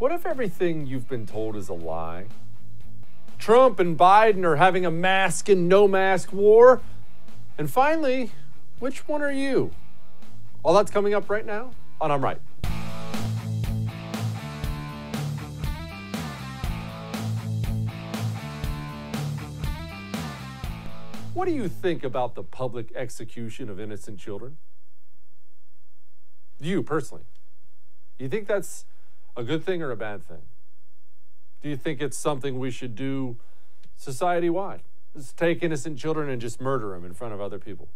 What if everything you've been told is a lie? Trump and Biden are having a mask and no mask war. And finally, which one are you? All that's coming up right now on I'm Right. What do you think about the public execution of innocent children? You personally. Do you think that's a good thing or a bad thing? Do you think it's something we should do society-wide? Just take innocent children and just murder them in front of other people?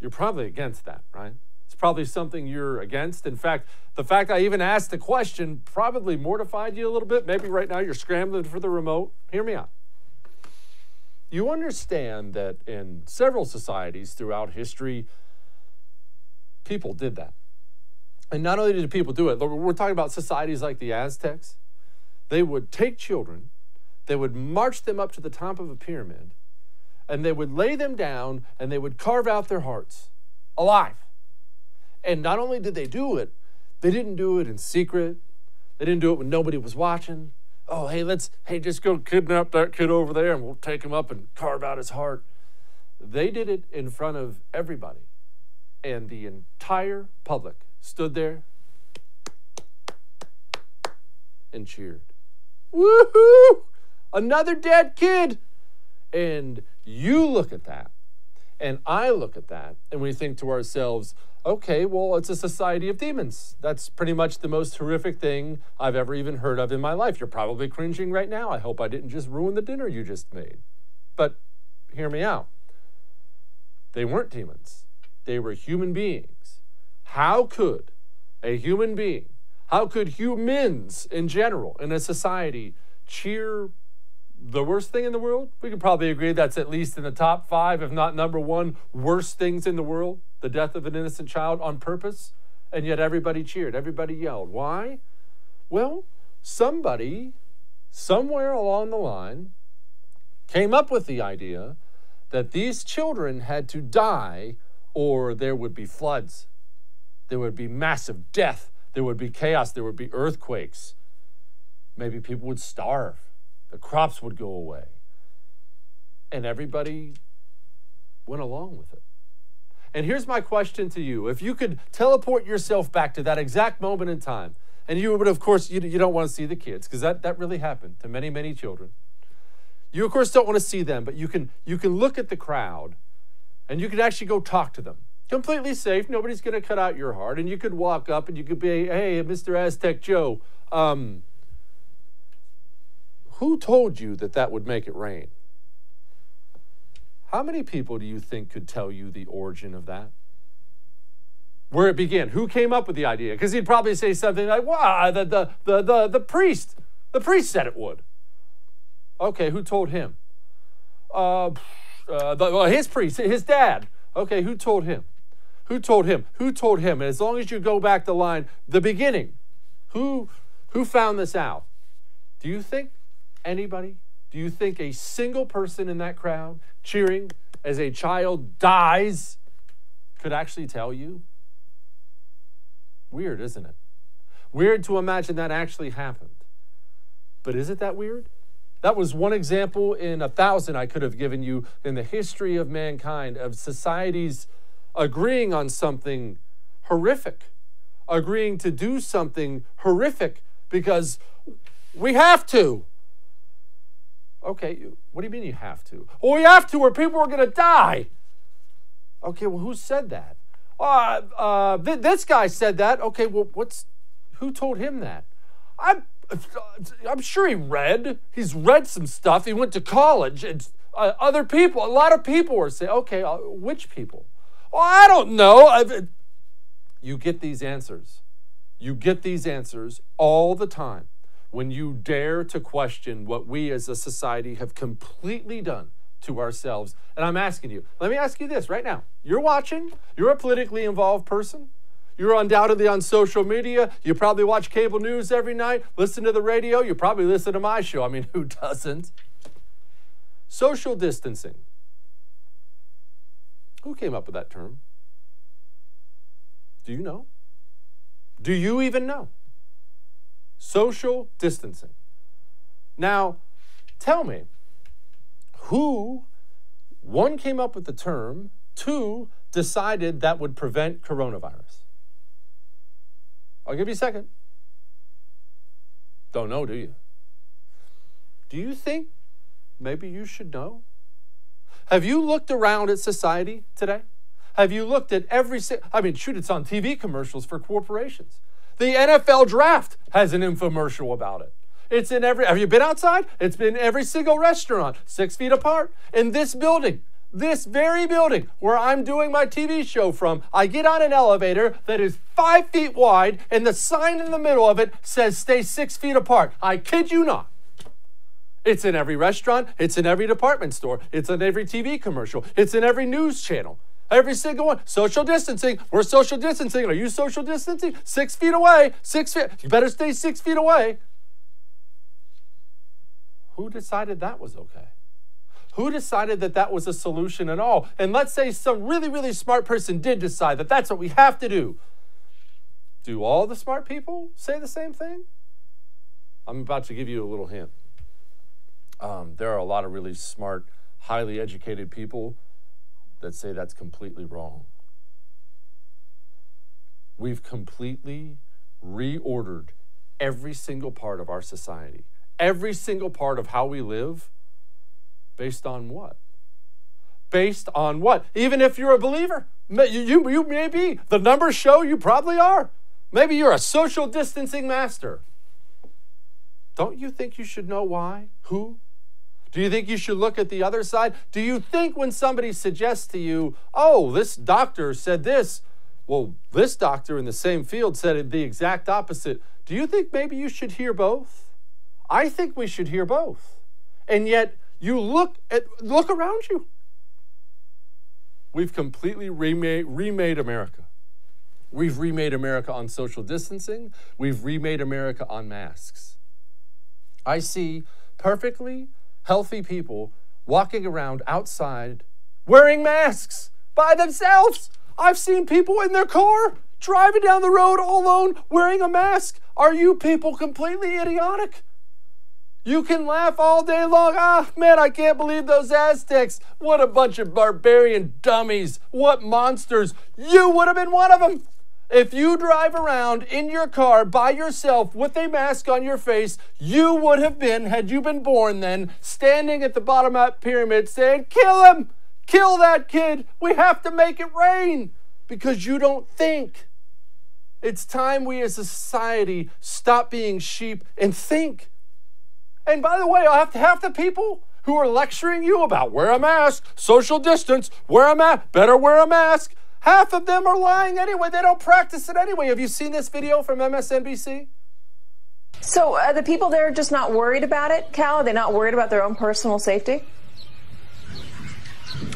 You're probably against that, right? It's probably something you're against. In fact, the fact I even asked the question probably mortified you a little bit. Maybe right now you're scrambling for the remote. Hear me out. You understand that in several societies throughout history, people did that. And not only did people do it, we're talking about societies like the Aztecs. They would take children, they would march them up to the top of a pyramid, and they would lay them down and they would carve out their hearts alive. And not only did they do it, they didn't do it in secret. They didn't do it when nobody was watching. Oh, hey, just go kidnap that kid over there and we'll take him up and carve out his heart. They did it in front of everybody. And the entire public stood there and cheered. Woohoo! Another dead kid! And you look at that, and I look at that, and we think to ourselves, okay, well, it's a society of demons. That's pretty much the most horrific thing I've ever even heard of in my life. You're probably cringing right now. I hope I didn't just ruin the dinner you just made. But hear me out. They weren't demons. They were human beings. How could a human being, how could humans in general in a society cheer the worst thing in the world? We can probably agree that's at least in the top 5, if not number 1, worst things in the world, the death of an innocent child on purpose, and yet everybody cheered, everybody yelled. Why? Well, somebody, somewhere along the line, came up with the idea that these children had to die or there would be floods. There would be massive death. There would be chaos. There would be earthquakes. Maybe people would starve. The crops would go away. And everybody went along with it. And here's my question to you. If you could teleport yourself back to that exact moment in time, and you would, of course, you don't want to see the kids, because that really happened to many, many children. You, of course, don't want to see them, but you can look at the crowd, and you can actually go talk to them. Completely safe. Nobody's going to cut out your heart. And you could walk up and you could be, hey, Mr. Aztec Joe, who told you that would make it rain? How many people do you think could tell you the origin of that? Where it began? Who came up with the idea? Because he'd probably say something like, wow, the priest said it would. Okay, who told him? His priest, his dad. Okay, who told him? Who told him? Who told him? And as long as you go back the line, the beginning, who found this out? Do you think anybody? Do you think a single person in that crowd cheering as a child dies could actually tell you? Weird, isn't it? Weird to imagine that actually happened. But is it that weird? That was one example in 1,000 I could have given you in the history of mankind, of societies agreeing on something horrific, agreeing to do something horrific because we have to. Okay, what do you mean you have to? Well, we have to or people are going to die. Okay, well, who said that? This guy said that. Okay, well, who told him that? I'm sure he's read some stuff. He went to college and other people, a lot of people were saying, okay, which people? Oh, I don't know. You get these answers. You get these answers all the time when you dare to question what we as a society have completely done to ourselves. And I'm asking you, let me ask you this right now. You're watching. You're a politically involved person. You're undoubtedly on social media. You probably watch cable news every night, listen to the radio. You probably listen to my show. I mean, who doesn't? Social distancing. Who came up with that term? Do you know? Do you even know? Social distancing. Now, tell me, who, one, came up with the term, two, decided that would prevent coronavirus? I'll give you a second. Don't know, do you? Do you think maybe you should know? Have you looked around at society today? Have you looked at shoot, it's on TV commercials for corporations. The NFL draft has an infomercial about it. It's in have you been outside? It's been in every single restaurant, 6 feet apart. In this building, this very building where I'm doing my TV show from, I get on an elevator that is 5 feet wide, and the sign in the middle of it says stay 6 feet apart. I kid you not. It's in every restaurant. It's in every department store. It's in every TV commercial. It's in every news channel. Every single one. Social distancing. We're social distancing. Are you social distancing? 6 feet away. 6 feet. You better stay 6 feet away. Who decided that was okay? Who decided that that was a solution at all? And let's say some really, really smart person did decide that that's what we have to do. Do all the smart people say the same thing? I'm about to give you a little hint. There are a lot of really smart, highly educated people that say that's completely wrong. We've completely reordered every single part of our society, every single part of how we live, based on what? Based on what? Even if you're a believer, you may be. The numbers show you probably are. Maybe you're a social distancing master. Don't you think you should know why? Who? Do you think you should look at the other side? Do you think when somebody suggests to you, oh, this doctor said this, well, this doctor in the same field said the exact opposite, do you think maybe you should hear both? I think we should hear both. And yet, you look around you. We've completely remade America. We've remade America on social distancing. We've remade America on masks. I see perfectly healthy people walking around outside wearing masks by themselves. I've seen people in their car driving down the road all alone wearing a mask. Are you people completely idiotic? You can laugh all day long. Ah, man, I can't believe those Aztecs. What a bunch of barbarian dummies. What monsters. You would have been one of them. If you drive around in your car by yourself with a mask on your face, you would have been, had you been born then, standing at the bottom of that pyramid saying, kill him, kill that kid. We have to make it rain, because you don't think. It's time we as a society stop being sheep and think. And by the way, half the people who are lecturing you about wear a mask, social distance, wear a mask, better wear a mask, half of them are lying anyway. They don't practice it anyway. Have you seen this video from MSNBC? So the people there are just not worried about it, Cal? Are they not worried about their own personal safety?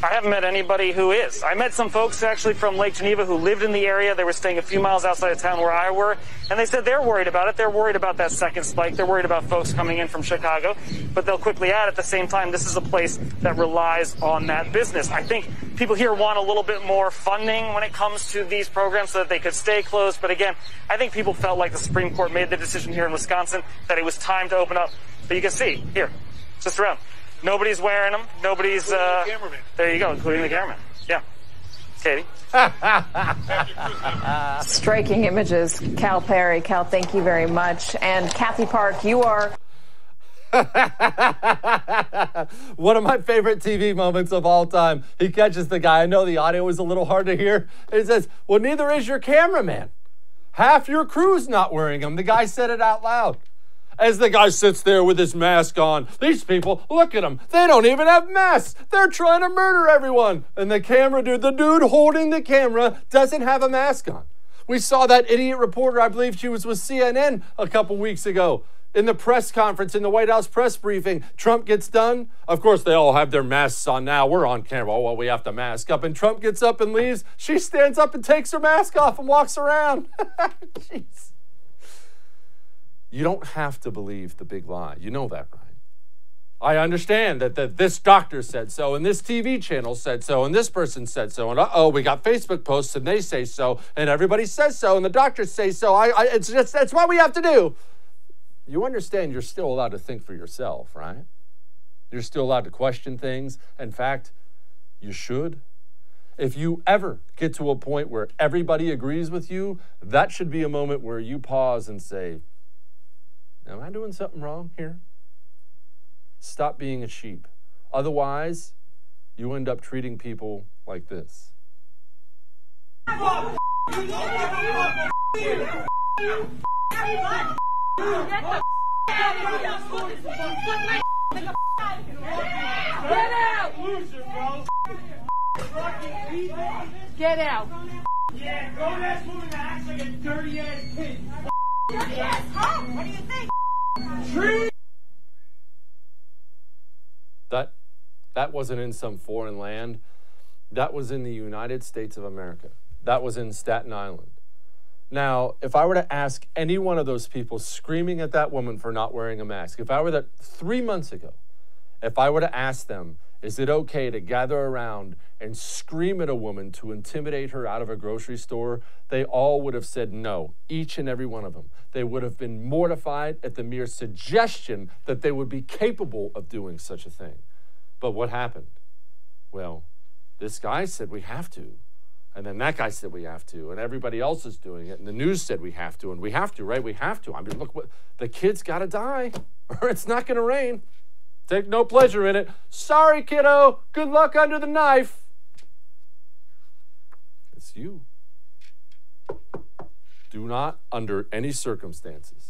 I haven't met anybody who is. I met some folks actually from Lake Geneva who lived in the area. They were staying a few miles outside of town where I were, and they said they're worried about it. They're worried about that second spike. They're worried about folks coming in from Chicago, but they'll quickly add at the same time, this is a place that relies on that business. I think people here want a little bit more funding when it comes to these programs so that they could stay closed. But again, I think people felt like the Supreme Court made the decision here in Wisconsin that it was time to open up. But you can see here, just around. Nobody's wearing them. Nobody's, the cameraman. There you go, including the cameraman. Yeah. Katie? Striking images. Cal Perry. Cal, thank you very much. And Kathy Park, you are... One of my favorite TV moments of all time. He catches the guy. I know the audio was a little hard to hear. He says, well, neither is your cameraman. Half your crew's not wearing them. The guy said it out loud. As the guy sits there with his mask on, these people, look at them. They don't even have masks. They're trying to murder everyone. And the dude holding the camera doesn't have a mask on. We saw that idiot reporter, I believe she was with CNN a couple weeks ago, in the press conference, in the White House press briefing. Trump gets done. Of course, they all have their masks on now. We're on camera. Oh, well, we have to mask up. And Trump gets up and leaves. She stands up and takes her mask off and walks around. Jeez. You don't have to believe the big lie. You know that, right? I understand that this doctor said so, and this TV channel said so, and this person said so, and uh-oh, we got Facebook posts, and they say so, and everybody says so, and the doctors say so. That's what we have to do. you understand you're still allowed to think for yourself, right? You're still allowed to question things. In fact, you should. If you ever get to a point where everybody agrees with you, that should be a moment where you pause and say, am I doing something wrong here? Stop being a sheep. Otherwise, you end up treating people like this. Get out! Yeah, grown-ass woman that acts like a dirty-ass kid. Dirty-ass, huh? What do you think? Tree! That wasn't in some foreign land. That was in the United States of America. That was in Staten Island. Now, if I were to ask any one of those people screaming at that woman for not wearing a mask, if I were that 3 months ago, if I were to ask them, is it okay to gather around and scream at a woman to intimidate her out of a grocery store? They all would have said no, each and every one of them. They would have been mortified at the mere suggestion that they would be capable of doing such a thing. But what happened? Well, this guy said we have to. And then that guy said we have to. And everybody else is doing it. And the news said we have to. And we have to, right? We have to. I mean, look, the kid's got to die or it's not going to rain. Take no pleasure in it. Sorry, kiddo. Good luck under the knife. It's you. Do not, under any circumstances,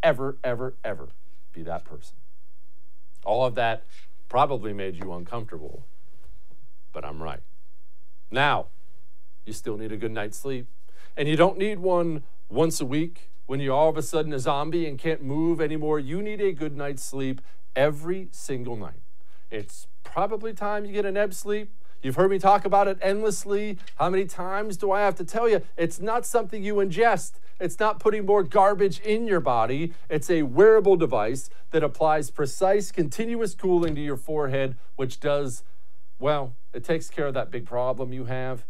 ever, ever, ever be that person. All of that probably made you uncomfortable, but I'm right. Now, you still need a good night's sleep, and you don't need one once a week when you're all of a sudden a zombie and can't move anymore. You need a good night's sleep every single night. It's probably time you get an ebb sleep. You've heard me talk about it endlessly. How many times do I have to tell you? It's not something you ingest. It's not putting more garbage in your body. It's a wearable device that applies precise, continuous cooling to your forehead, which does, well, it takes care of that big problem you have,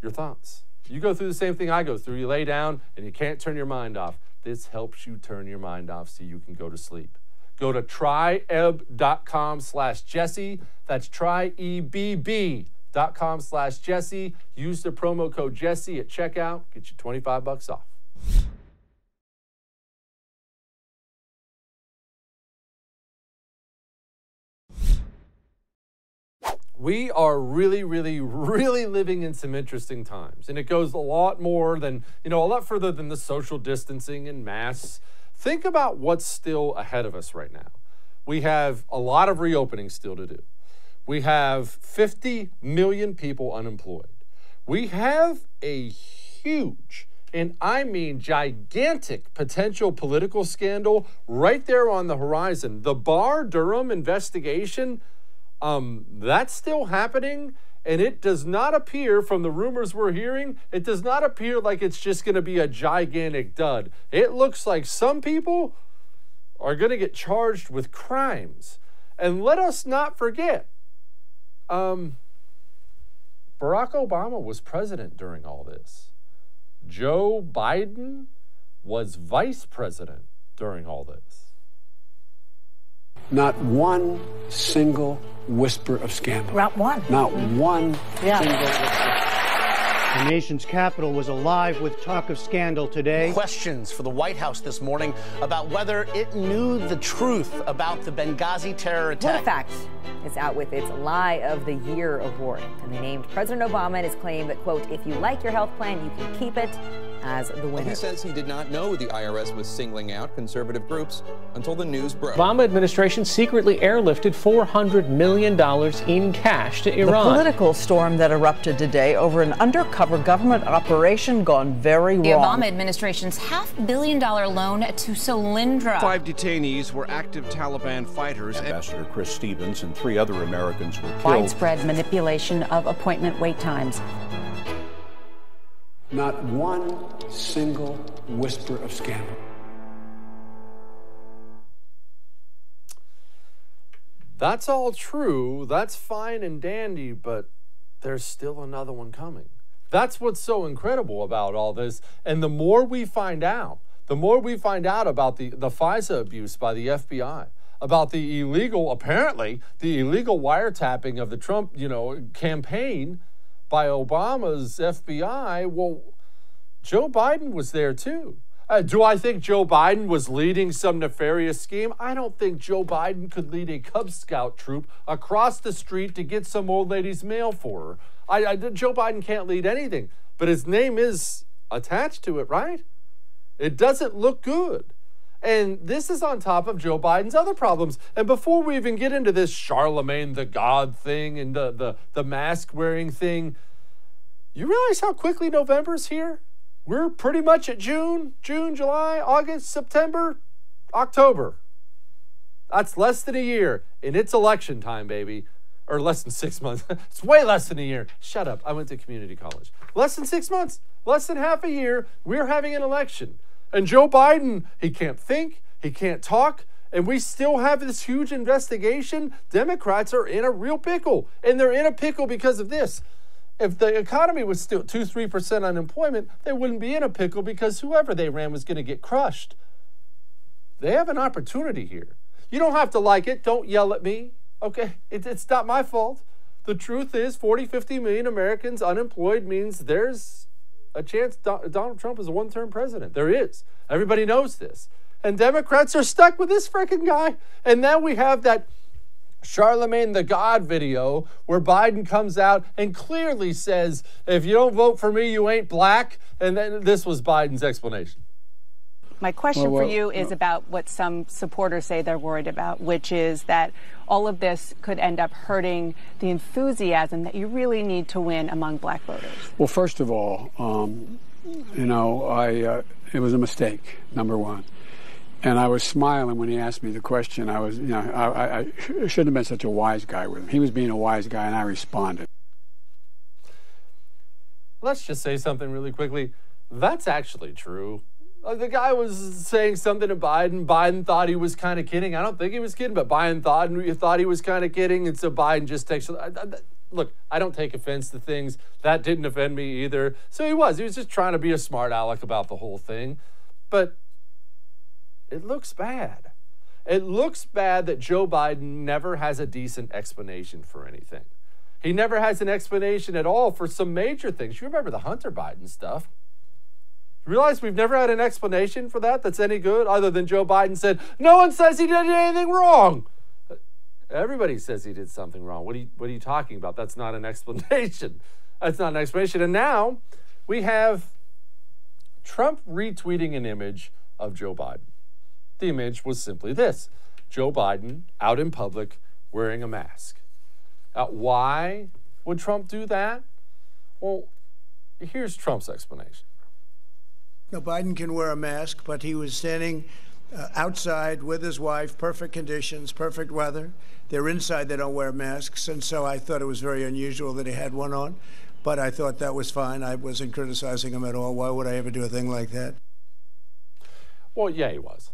your thoughts. You go through the same thing I go through. You lay down and you can't turn your mind off. This helps you turn your mind off so you can go to sleep. Go to tryebb.com/Jesse. That's tryebb.com/Jesse. Use the promo code Jesse at checkout. Get you $25 off. We are really, really, really living in some interesting times. And it goes a lot more than, a lot further than the social distancing and masks. Think about what's still ahead of us right now. We have a lot of reopening still to do. We have 50 million people unemployed. We have a huge, and I mean gigantic, potential political scandal right there on the horizon. The Barr-Durham investigation, that's still happening, and it does not appear, from the rumors we're hearing, it does not appear like it's just going to be a gigantic dud. It looks like some people are going to get charged with crimes. And let us not forget, Barack Obama was president during all this. Joe Biden was vice president during all this. Not one single whisper of scandal. Not one. Not one single whisper. The nation's capital was alive with talk of scandal today. Questions for the White House this morning about whether it knew the truth about the Benghazi terror attack. PolitiFact is out with its Lie of the Year award, and they named President Obama and his claim that, quote, if you like your health plan, you can keep it, as the winner. He says he did not know the IRS was singling out conservative groups until the news broke. Obama administration secretly airlifted $400 million in cash to Iran. The political storm that erupted today over an undercover government operation gone very wrong. The Obama administration's $500 million loan to Solyndra. 5 detainees were active Taliban fighters. Ambassador Chris Stevens and 3 other Americans were killed. Widespread manipulation of appointment wait times. Not one single whisper of scandal. That's all true. That's fine and dandy, but there's still another one coming. That's what's so incredible about all this. And the more we find out, the more we find out about the FISA abuse by the FBI, about the illegal, apparently, the illegal wiretapping of the Trump, campaign by Obama's FBI, well, Joe Biden was there too. Do I think Joe Biden was leading some nefarious scheme? I don't think Joe Biden could lead a Cub Scout troop across the street to get some old lady's mail for her. Joe Biden can't lead anything, but his name is attached to it, right? It doesn't look good. And this is on top of Joe Biden's other problems. And before we even get into this Charlemagne the God thing and the mask wearing thing, you realize how quickly November's here? We're pretty much at June, July, August, September, October. That's less than a year, and it's election time, baby. Or less than 6 months. It's way less than a year. Shut up. I went to community college. Less than 6 months, less than half a year, we're having an election. And Joe Biden, he can't think, he can't talk, and we still have this huge investigation. Democrats are in a real pickle, and they're in a pickle because of this. If the economy was still 2-3% unemployment, they wouldn't be in a pickle because whoever they ran was going to get crushed. They have an opportunity here. You don't have to like it. Don't yell at me. Okay, it's not my fault. The truth is 40-50 million Americans unemployed means there's a chance Donald Trump is a one-term president. There is. Everybody knows this. And Democrats are stuck with this freaking guy. And now we have that Charlemagne the God video where Biden comes out and clearly says, if you don't vote for me, you ain't black. And then this was Biden's explanation. My question for you is about what some supporters say they're worried about, which is that all of this could end up hurting the enthusiasm that you really need to win among black voters. Well, first of all, it was a mistake, number one. And I was smiling when he asked me the question. I was, I shouldn't have been such a wise guy with him. He was being a wise guy, and I responded. Let's just say something really quickly. That's actually true. The guy was saying something to Biden. Biden thought he was kind of kidding. I don't think he was kidding, but Biden thought he was kind of kidding, and so Biden just takes. Look, I don't take offense to things. That didn't offend me either. So he was just trying to be a smart aleck about the whole thing. But it looks bad. It looks bad that Joe Biden never has a decent explanation for anything. He never has an explanation at all for some major things. You remember the Hunter Biden stuff. You realize we've never had an explanation for that that's any good other than Joe Biden said, no one says he did anything wrong. Everybody says he did something wrong. What are you talking about? That's not an explanation. That's not an explanation. And now we have Trump retweeting an image of Joe Biden. The image was simply this: Joe Biden out in public wearing a mask. Why would Trump do that? Well, here's Trump's explanation. No, Biden can wear a mask, but he was standing outside with his wife, perfect conditions, perfect weather. They're inside, they don't wear masks, and so I thought it was very unusual that he had one on, but I thought that was fine. I wasn't criticizing him at all. Why would I ever do a thing like that? Well, yeah, he was.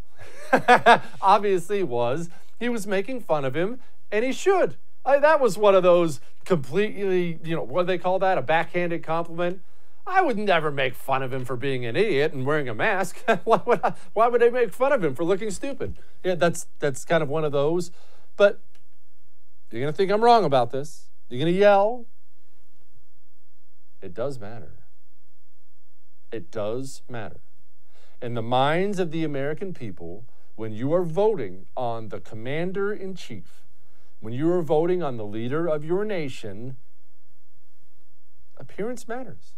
Obviously he was. He was making fun of him, and he should. That was one of those completely, what do they call that? A backhanded compliment? I would never make fun of him for being an idiot and wearing a mask. Why would I make fun of him for looking stupid? Yeah, that's kind of one of those. But you're going to think I'm wrong about this. You're going to yell. It does matter. It does matter. In the minds of the American people, when you are voting on the commander-in-chief, when you are voting on the leader of your nation, appearance matters.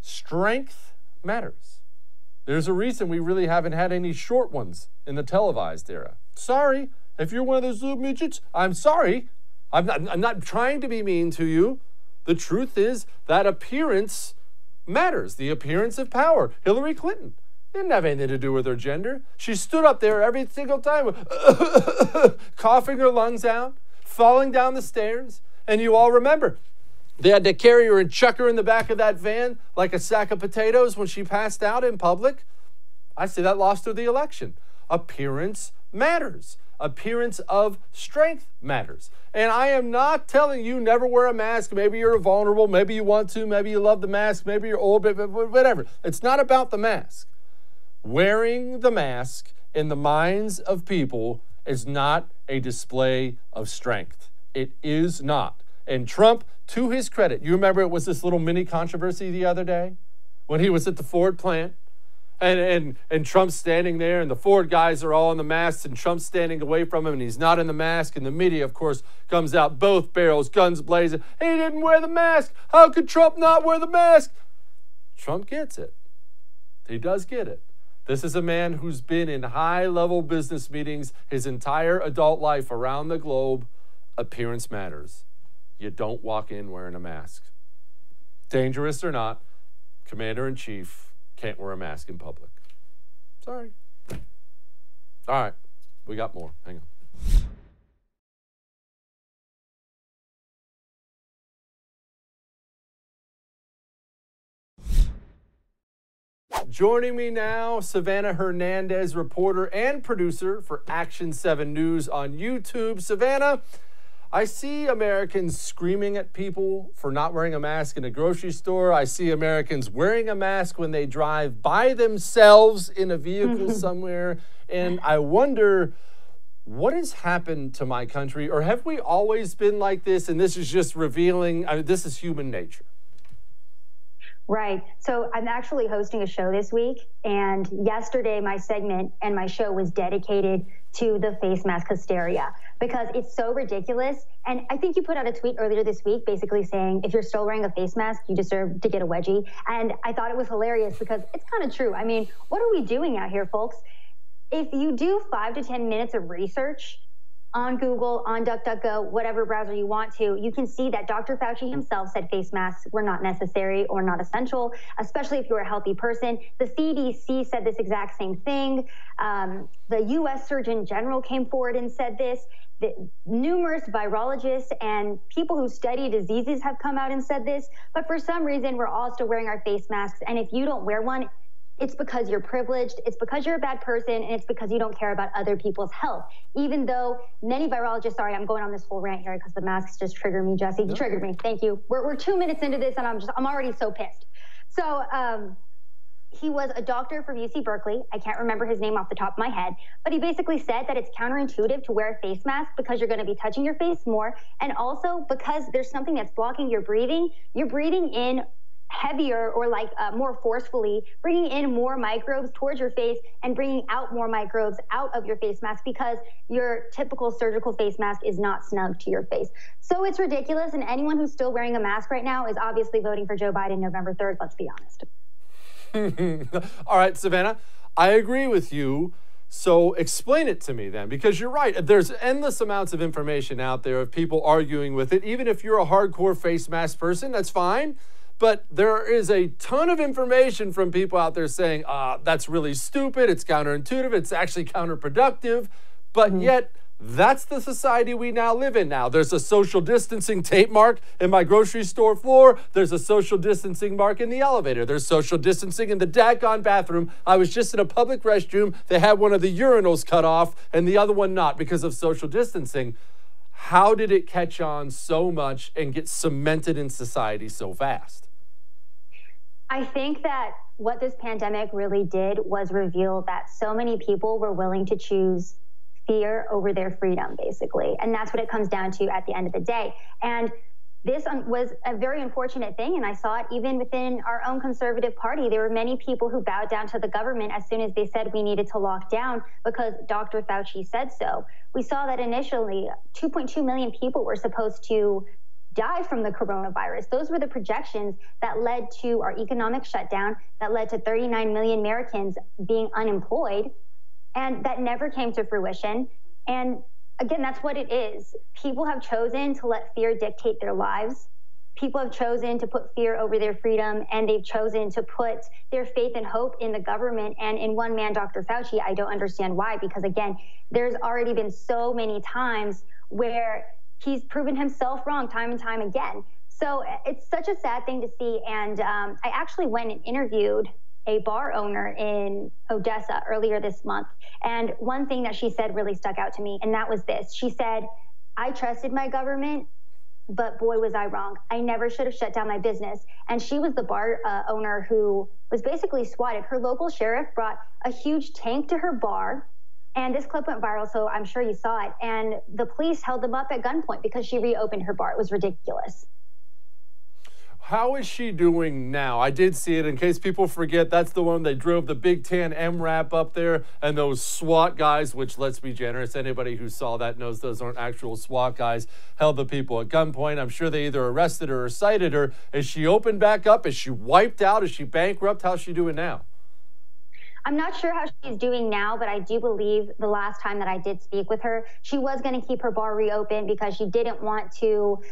Strength matters. There's a reason we really haven't had any short ones in the televised era. Sorry, if you're one of those little midgets, I'm sorry. I'm not trying to be mean to you. The truth is that appearance matters. The appearance of power. Hillary Clinton didn't have anything to do with her gender. She stood up there every single time, coughing her lungs out, falling down the stairs. And you all remember, they had to carry her and chuck her in the back of that van like a sack of potatoes when she passed out in public. I say that lost her the election. Appearance matters. Appearance of strength matters. And I am not telling you never wear a mask. Maybe you're vulnerable. Maybe you want to. Maybe you love the mask. Maybe you're old. Whatever. It's not about the mask. wearing the mask in the minds of people is not a display of strength. It is not. And Trump, to his credit, you remember it was this little mini controversy the other day when he was at the Ford plant and Trump's standing there and the Ford guys are all in the masks and Trump's standing away from him and he's not in the mask and the media, of course, comes out both barrels, guns blazing. He didn't wear the mask. How could Trump not wear the mask? Trump gets it. He does get it. This is a man who's been in high-level business meetings his entire adult life around the globe. Appearance matters. You don't walk in wearing a mask. Dangerous or not, Commander-in-Chief can't wear a mask in public. Sorry. All right, we got more. Hang on. Joining me now, Savannah Hernandez, reporter and producer for Action 7 News on YouTube. Savannah, I see Americans screaming at people for not wearing a mask in a grocery store. I see Americans wearing a mask when they drive by themselves in a vehicle somewhere. And I wonder, what has happened to my country? Or have we always been like this? And this is just revealing, this is human nature. Right. So I'm actually hosting a show this week, and yesterday my segment and my show was dedicated to the face mask hysteria because it's so ridiculous. And I think you put out a tweet earlier this week basically saying, if you're still wearing a face mask, you deserve to get a wedgie. And I thought it was hilarious because it's kind of true. I mean, what are we doing out here, folks? If you do 5 to 10 minutes of research on Google, on DuckDuckGo, whatever browser you want to, you can see that Dr. Fauci himself said face masks were not necessary or not essential, especially if you're a healthy person. The CDC said this exact same thing. The U.S. Surgeon General came forward and said this. Numerous virologists and people who study diseases have come out and said this. But for some reason, we're all still wearing our face masks. And if you don't wear one, it's because you're privileged, it's because you're a bad person, and it's because you don't care about other people's health. Even though many virologists, sorry, I'm going on this whole rant here because the masks just trigger me, Jesse. You triggered me, thank you. We're 2 minutes into this and I'm already so pissed. So he was a doctor from UC Berkeley. I can't remember his name off the top of my head, but he basically said that it's counterintuitive to wear a face mask because you're gonna be touching your face more, and also because there's something that's blocking your breathing. You're breathing in heavier or like more forcefully, bringing in more microbes towards your face and bringing out more microbes out of your face mask because your typical surgical face mask is not snug to your face. So it's ridiculous, and anyone who's still wearing a mask right now is obviously voting for Joe Biden November 3rd, let's be honest. All right, Savannah, I agree with you. So explain it to me then, because you're right. There's endless amounts of information out there of people arguing with it. Even if you're a hardcore face mask person, that's fine. But there is a ton of information from people out there saying, that's really stupid, it's counterintuitive, it's actually counterproductive, but yet that's the society we now live in now. There's a social distancing tape mark in my grocery store floor, there's a social distancing mark in the elevator, there's social distancing in the daggone bathroom. I was just in a public restroom, they had one of the urinals cut off and the other one not because of social distancing. How did it catch on so much and get cemented in society so fast? I think that what this pandemic really did was reveal that so many people were willing to choose fear over their freedom, basically. And that's what it comes down to at the end of the day. And this was a very unfortunate thing, and I saw it even within our own conservative party. There were many people who bowed down to the government as soon as they said we needed to lock down because Dr. Fauci said so. We saw that initially 2.2 million people were supposed to die from the coronavirus. Those were the projections that led to our economic shutdown, that led to 39 million Americans being unemployed, and that never came to fruition. And again, that's what it is. People have chosen to let fear dictate their lives. People have chosen to put fear over their freedom, and they've chosen to put their faith and hope in the government and in one man, Dr. Fauci. I don't understand why, because again, there's already been so many times where he's proven himself wrong time and time again. So it's such a sad thing to see. And I actually went and interviewed a bar owner in Odessa earlier this month. And one thing that she said really stuck out to me, and that was this. She said, I trusted my government but boy, was I wrong. I never should have shut down my business. And she was the bar owner who was basically swatted. Her local sheriff brought a huge tank to her bar. And this clip went viral, so I'm sure you saw it. And the police held them up at gunpoint because she reopened her bar. It was ridiculous. How is she doing now? I did see it. In case people forget, that's the one they drove the big tan MRAP up there, and those SWAT guys, which, let's be generous, anybody who saw that knows those aren't actual SWAT guys, held the people at gunpoint. I'm sure they either arrested her or cited her. Is she opened back up? Is she wiped out? Is she bankrupt? How's she doing now? I'm not sure how she's doing now, but I do believe the last time that I did speak with her, she was going to keep her bar reopened because she didn't want to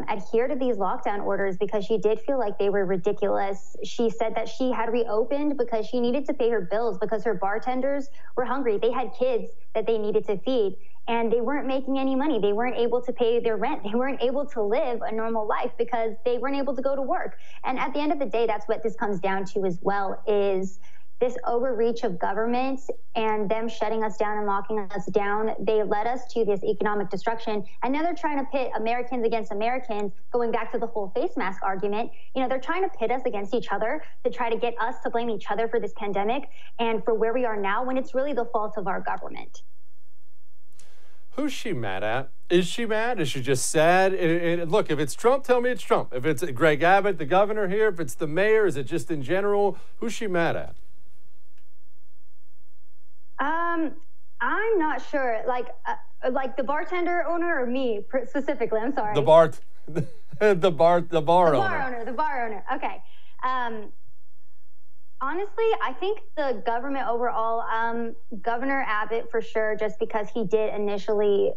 adhere to these lockdown orders because she did feel like they were ridiculous. She said that she had reopened because she needed to pay her bills because her bartenders were hungry. They had kids that they needed to feed, and they weren't making any money. They weren't able to pay their rent. They weren't able to live a normal life because they weren't able to go to work. And at the end of the day, that's what this comes down to as well, is this overreach of government and them shutting us down and locking us down. They led us to this economic destruction. And now they're trying to pit Americans against Americans, going back to the whole face mask argument. You know, they're trying to pit us against each other to try to get us to blame each other for this pandemic and for where we are now, when it's really the fault of our government. Who's she mad at? Is she mad? Is she just sad? Look, if it's Trump, tell me it's Trump. If it's Greg Abbott, the governor here, if it's the mayor, is it just in general? Who's she mad at? I'm not sure. Like the bartender owner or me specifically? I'm sorry. The bar owner. The bar owner. Okay. Honestly, I think the government overall, Governor Abbott for sure, just because he did initially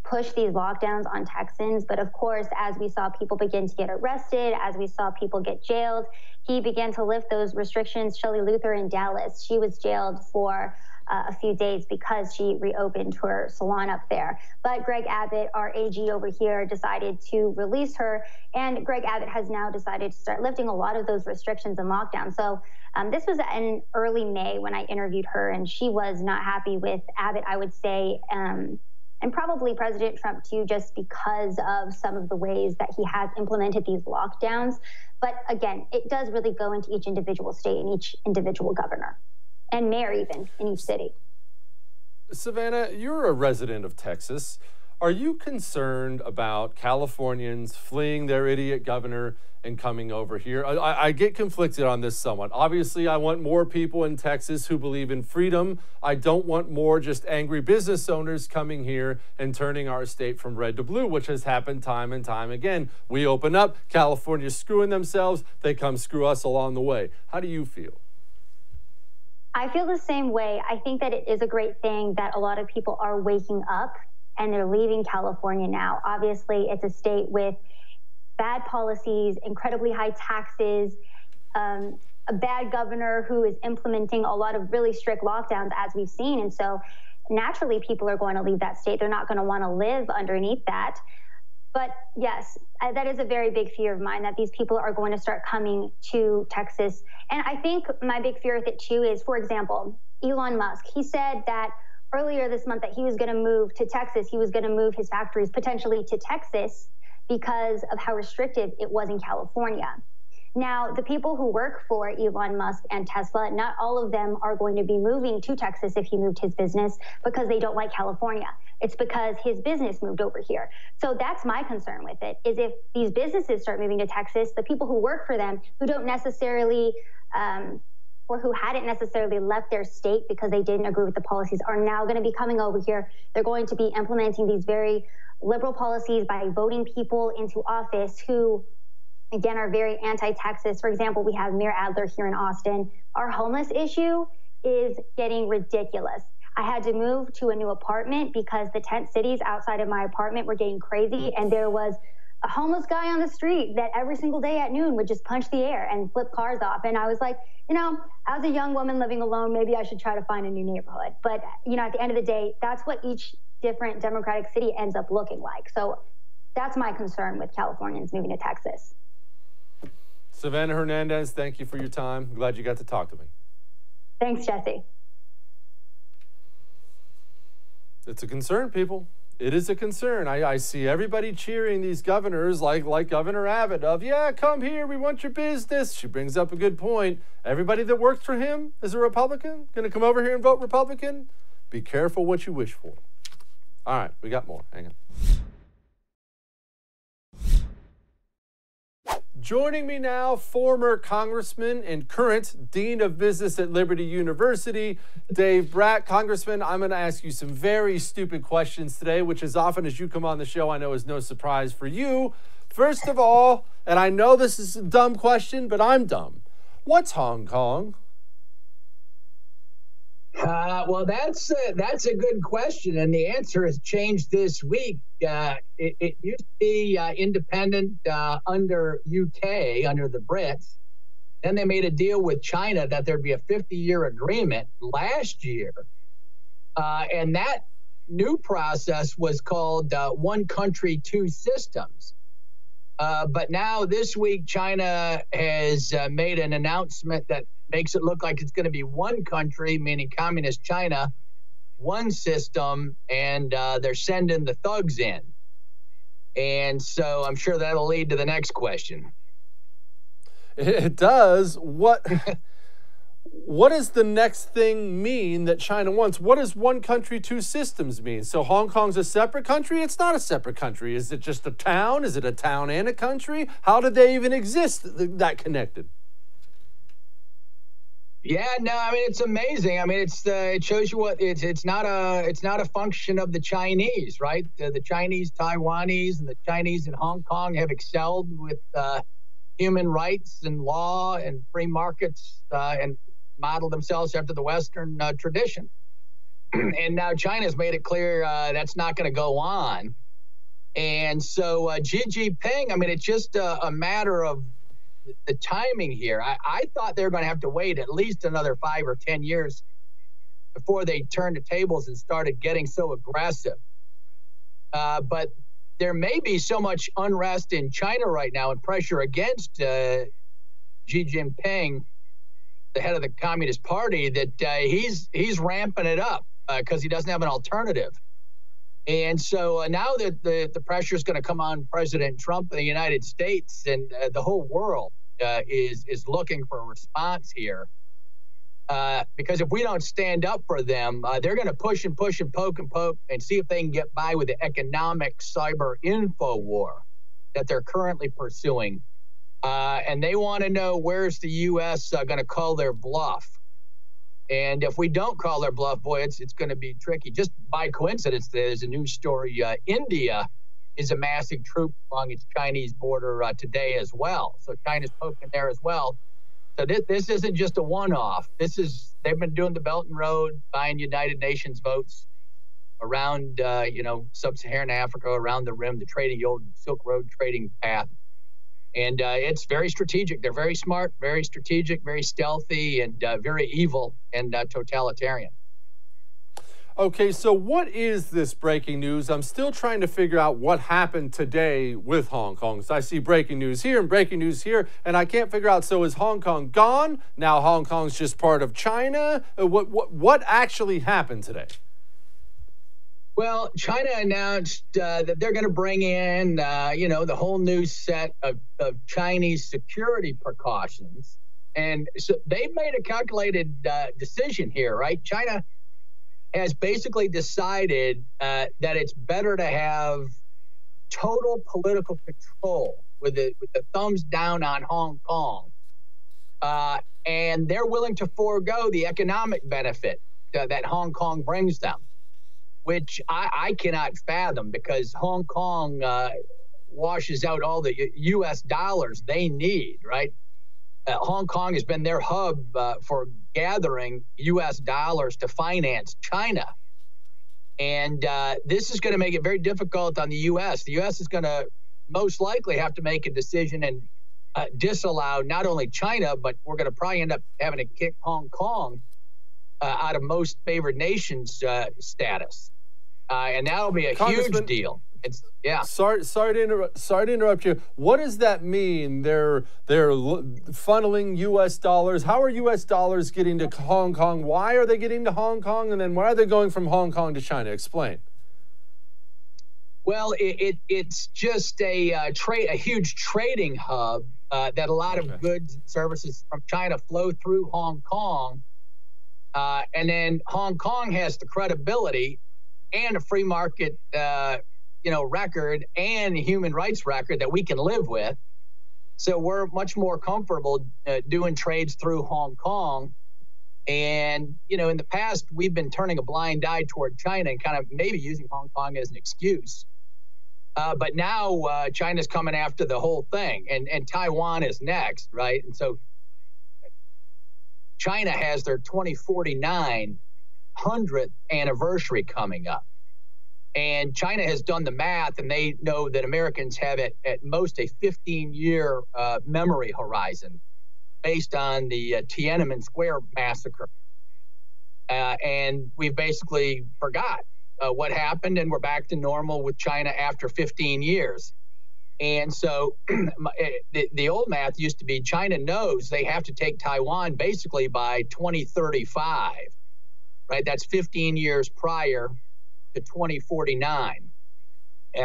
push these lockdowns on Texans. But of course, as we saw people begin to get arrested, as we saw people get jailed, he began to lift those restrictions. Shelley Luther in Dallas, she was jailed for a few days because she reopened her salon up there. But Greg Abbott, our AG over here, decided to release her. And Greg Abbott has now decided to start lifting a lot of those restrictions and lockdowns. So this was in early May when I interviewed her, and she was not happy with Abbott, I would say, and probably President Trump too, just because of some of the ways that he has implemented these lockdowns. But again, it does really go into each individual state and each individual governor and mayor even in each city. Savannah, you're a resident of Texas. Are you concerned about Californians fleeing their idiot governor and coming over here? I get conflicted on this somewhat. Obviously, I want more people in Texas who believe in freedom. I don't want more just angry business owners coming here and turning our state from red to blue, which has happened time and time again. We open up, California's screwing themselves, they come screw us along the way. How do you feel? I feel the same way. I think that it is a great thing that a lot of people are waking up and they're leaving California now. Obviously, it's a state with bad policies, incredibly high taxes, a bad governor who is implementing a lot of really strict lockdowns, as we've seen. And so naturally, people are going to leave that state. They're not going to want to live underneath that. But yes, that is a very big fear of mine, that these people are going to start coming to Texas. And I think my big fear with it too is, for example, Elon Musk. He said that earlier this month that he was going to move to Texas. He was going to move his factories potentially to Texas because of how restrictive it was in California. Now, the people who work for Elon Musk and Tesla, not all of them are going to be moving to Texas if he moved his business because they don't like California. It's because his business moved over here. So that's my concern with it, is if these businesses start moving to Texas, the people who work for them, who don't necessarily, or who hadn't necessarily left their state because they didn't agree with the policies, are now going to be coming over here. They're going to be implementing these very liberal policies by voting people into office who, again, are very anti-Texas. For example, we have Mayor Adler here in Austin. Our homeless issue is getting ridiculous. I had to move to a new apartment because the tent cities outside of my apartment were getting crazy, and there was a homeless guy on the street that every single day at noon would just punch the air and flip cars off. And I was like, you know, as a young woman living alone, maybe I should try to find a new neighborhood. But, you know, at the end of the day, that's what each different Democratic city ends up looking like. So that's my concern with Californians moving to Texas. Savannah Hernandez, thank you for your time. Glad you got to talk to me. Thanks, Jesse. It's a concern, people. It is a concern. I see everybody cheering these governors like Governor Abbott of, yeah, come here, we want your business. She brings up a good point. Everybody that worked for him is a Republican, going to come over here and vote Republican. Be careful what you wish for. All right, we got more. Hang on. Joining me now, former Congressman and current Dean of Business at Liberty University, Dave Brat. Congressman, I'm going to ask you some very stupid questions today, which as often as you come on the show, I know is no surprise for you. First of all, and I know this is a dumb question, but I'm dumb. What's Hong Kong? Well, that's a good question, and the answer has changed this week. It used to be independent under UK, under the Brits. Then they made a deal with China that there'd be a 50-year agreement last year, and that new process was called One Country, Two Systems. But now this week, China has made an announcement that makes it look like it's going to be one country, meaning communist China, one system, and they're sending the thugs in. And so I'm sure that'll lead to the next question. It does. What does the next thing mean that China wants? What does one country, two systems mean? So Hong Kong's a separate country? It's not a separate country. Is it just a town? Is it a town and a country? How did they even exist that connected? Yeah, no, I mean, it's amazing. I mean, it shows you what it's not a function of the Chinese, right? The Chinese, Taiwanese, and the Chinese in Hong Kong have excelled with human rights and law and free markets and modeled themselves after the Western tradition. And now China's made it clear that's not going to go on. And so Xi Jinping, I mean, it's just a matter of the timing here. I thought they were going to have to wait at least another 5 or 10 years before they turned the tables and started getting so aggressive. But there may be so much unrest in China right now and pressure against Xi Jinping, the head of the Communist Party, that he's ramping it up because he doesn't have an alternative. And so now that the pressure is going to come on President Trump in the United States, and the whole world is looking for a response here. Because if we don't stand up for them, they're going to push and push and poke and see if they can get by with the economic cyber info war that they're currently pursuing. And they want to know, where's the U.S. Going to call their bluff? And if we don't call their bluff, boy, it's going to be tricky. Just by coincidence, there's a news story. India is amassing troops along its Chinese border today as well. So China's poking there as well. So this isn't just a one-off. They've been doing the Belt and Road, buying United Nations votes around, sub-Saharan Africa, around the rim, the old Silk Road trading path. And it's very strategic. They're very smart, very strategic, very stealthy, and very evil and totalitarian. Okay, so what is this breaking news? I'm still trying to figure out what happened today with Hong Kong. So I see breaking news here and breaking news here, and I can't figure out, so is Hong Kong gone? Now Hong Kong's just part of China? What actually happened today? Well, China announced that they're going to bring in, the whole new set of Chinese security precautions. And so they've made a calculated decision here, right? China has basically decided that it's better to have total political control with the thumbs down on Hong Kong. And they're willing to forego the economic benefit that Hong Kong brings them, which I cannot fathom, because Hong Kong washes out all the U.S. dollars they need, right? Hong Kong has been their hub for gathering U.S. dollars to finance China. And this is going to make it very difficult on the U.S. The U.S. is going to most likely have to make a decision and disallow not only China, but we're going to probably end up having to kick Hong Kong out of most favored nations status. And that'll be a huge deal. Sorry to interrupt you. What does that mean? They're funneling U.S. dollars. How are U.S. dollars getting to Hong Kong? Why are they getting to Hong Kong? And then why are they going from Hong Kong to China? Explain. Well, it's just a huge trading hub that a lot of goods and services from China flow through Hong Kong. And then Hong Kong has the credibility and a free market, record and a human rights record that we can live with. So we're much more comfortable doing trades through Hong Kong. And, in the past, we've been turning a blind eye toward China and kind of maybe using Hong Kong as an excuse. But now China's coming after the whole thing, and Taiwan is next, right? And so China has their 2049 100th anniversary coming up. And China has done the math, and they know that Americans have at most a 15-year memory horizon based on the Tiananmen Square massacre. And we've basically forgot what happened, and we're back to normal with China after 15 years. And so the old math used to be China knows they have to take Taiwan basically by 2035, right? That's 15 years prior to 2049.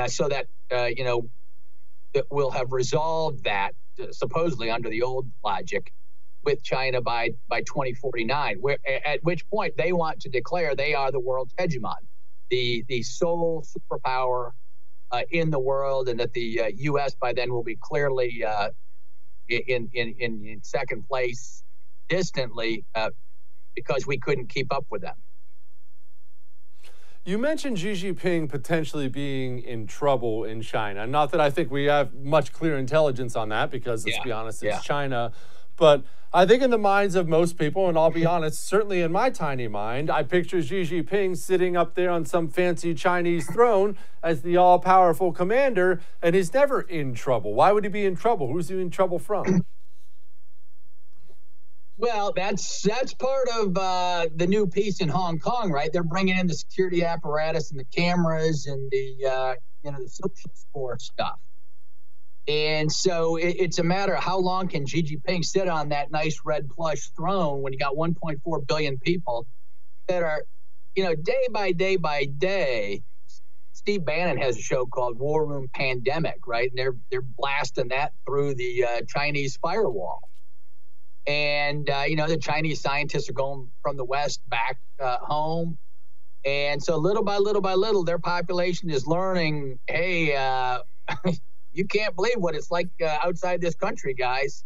So that, that we'll have resolved that supposedly under the old logic with China by 2049, at which point they want to declare they are the world's hegemon, the sole superpower in the world, and that the U.S. by then will be clearly in second place distantly because we couldn't keep up with them. You mentioned Xi Jinping potentially being in trouble in China. Not that I think we have much clear intelligence on that because, let's be honest, it's China. But I think in the minds of most people, and I'll be honest, certainly in my tiny mind, I picture Xi Jinping sitting up there on some fancy Chinese throne as the all-powerful commander, and he's never in trouble. Why would he be in trouble? Who's he in trouble from? Well, that's part of the new peace in Hong Kong, right? They're bringing in the security apparatus and the cameras and the the social score stuff. And so it's a matter of how long can Xi Jinping sit on that nice red plush throne when you got 1.4 billion people that are, day by day by day. Steve Bannon has a show called War Room Pandemic, right? And they're blasting that through the Chinese firewall. And, the Chinese scientists are going from the West back home. And so little by little by little, their population is learning, hey, you can't believe what it's like outside this country, guys.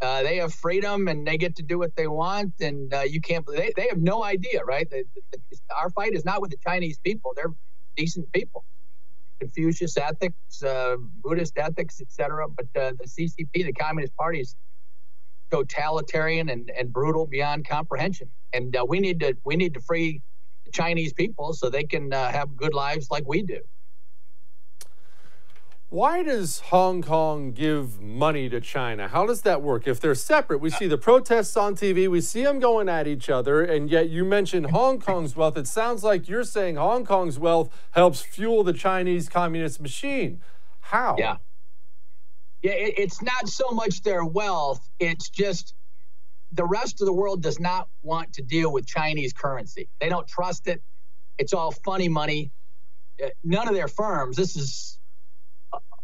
They have freedom and they get to do what they want. And you can't believe they have no idea, right? Our fight is not with the Chinese people. They're decent people. Confucius ethics, Buddhist ethics, etc. But the CCP, the Communist Party, is totalitarian and brutal beyond comprehension. And we need to free the Chinese people so they can have good lives like we do. Why does Hong Kong give money to China? How does that work? If they're separate, we see the protests on TV, we see them going at each other, and yet you mentioned Hong Kong's wealth. It sounds like you're saying Hong Kong's wealth helps fuel the Chinese communist machine. How? Yeah, it's not so much their wealth, it's just the rest of the world does not want to deal with Chinese currency. They don't trust it. It's all funny money. None of their firms, this is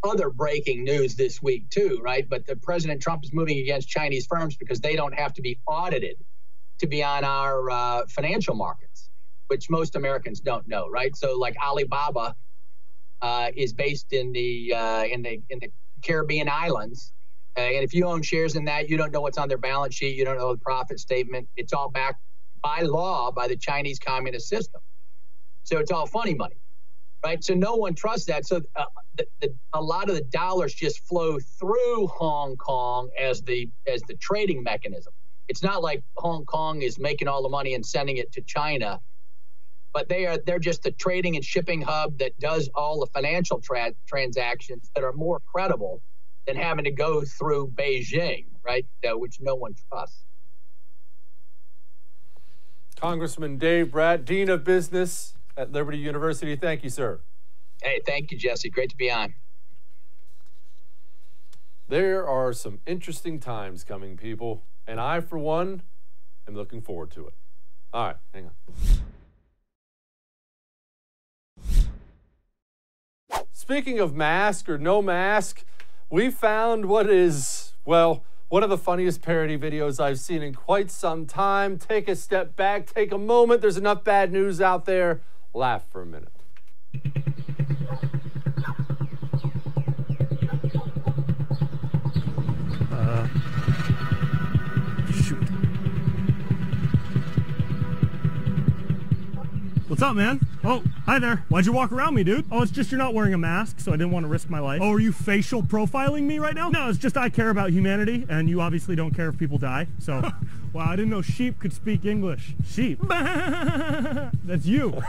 other breaking news this week too, right? But the President Trump is moving against Chinese firms because they don't have to be audited to be on our financial markets, which most Americans don't know, right? So like Alibaba is based in the Caribbean islands. And if you own shares in that, you don't know what's on their balance sheet. You don't know the profit statement. It's all backed by law by the Chinese communist system. So it's all funny money, right? So no one trusts that. So a lot of the dollars just flow through Hong Kong as the trading mechanism. It's not like Hong Kong is making all the money and sending it to China, but they're just the trading and shipping hub that does all the financial transactions that are more credible than having to go through Beijing, right? Which no one trusts. Congressman Dave Brat, Dean of Business at Liberty University. Thank you, sir. Hey, thank you, Jesse. Great to be on. There are some interesting times coming, people, and I, for one, am looking forward to it. All right, hang on. speaking of mask or no mask, we found what is, well, one of the funniest parody videos I've seen in quite some time. Take a step back, take a moment. There's enough bad news out there. Laugh for a minute. Shoot. What's up, man? Oh, hi there. Why'd you walk around me, dude? Oh, it's just you're not wearing a mask, so I didn't want to risk my life. Oh, are you facial profiling me right now? No, it's just I care about humanity, and you obviously don't care if people die, so... Wow, I didn't know sheep could speak English. Sheep? That's you.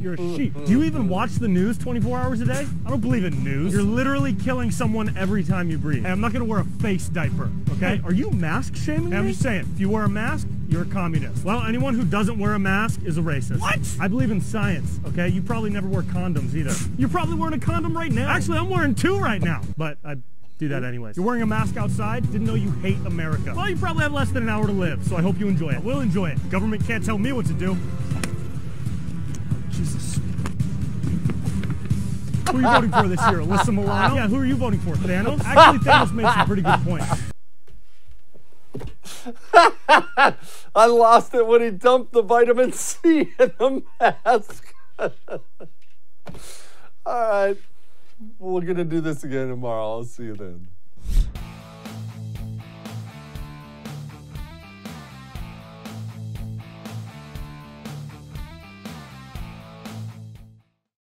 You're a sheep. Do you even watch the news 24 hours a day? I don't believe in news. You're literally killing someone every time you breathe. Hey, I'm not going to wear a face diaper, okay? Are you mask shaming me? I'm just saying, if you wear a mask, you're a communist. Well, anyone who doesn't wear a mask is a racist. What? I believe in science, okay? You probably never wear condoms either. You're probably wearing a condom right now. Actually, I'm wearing 2 right now, but I do that anyways. You're wearing a mask outside? Didn't know you hate America. Well, you probably have less than an hour to live, so I hope you enjoy it. We'll enjoy it. Government can't tell me what to do. Jesus. Who are you voting for this year? Alyssa Milano? Yeah, who are you voting for? Thanos? Actually, Thanos made some pretty good points. I lost it when he dumped the vitamin C in the mask. All right. We're going to do this again tomorrow. I'll see you then.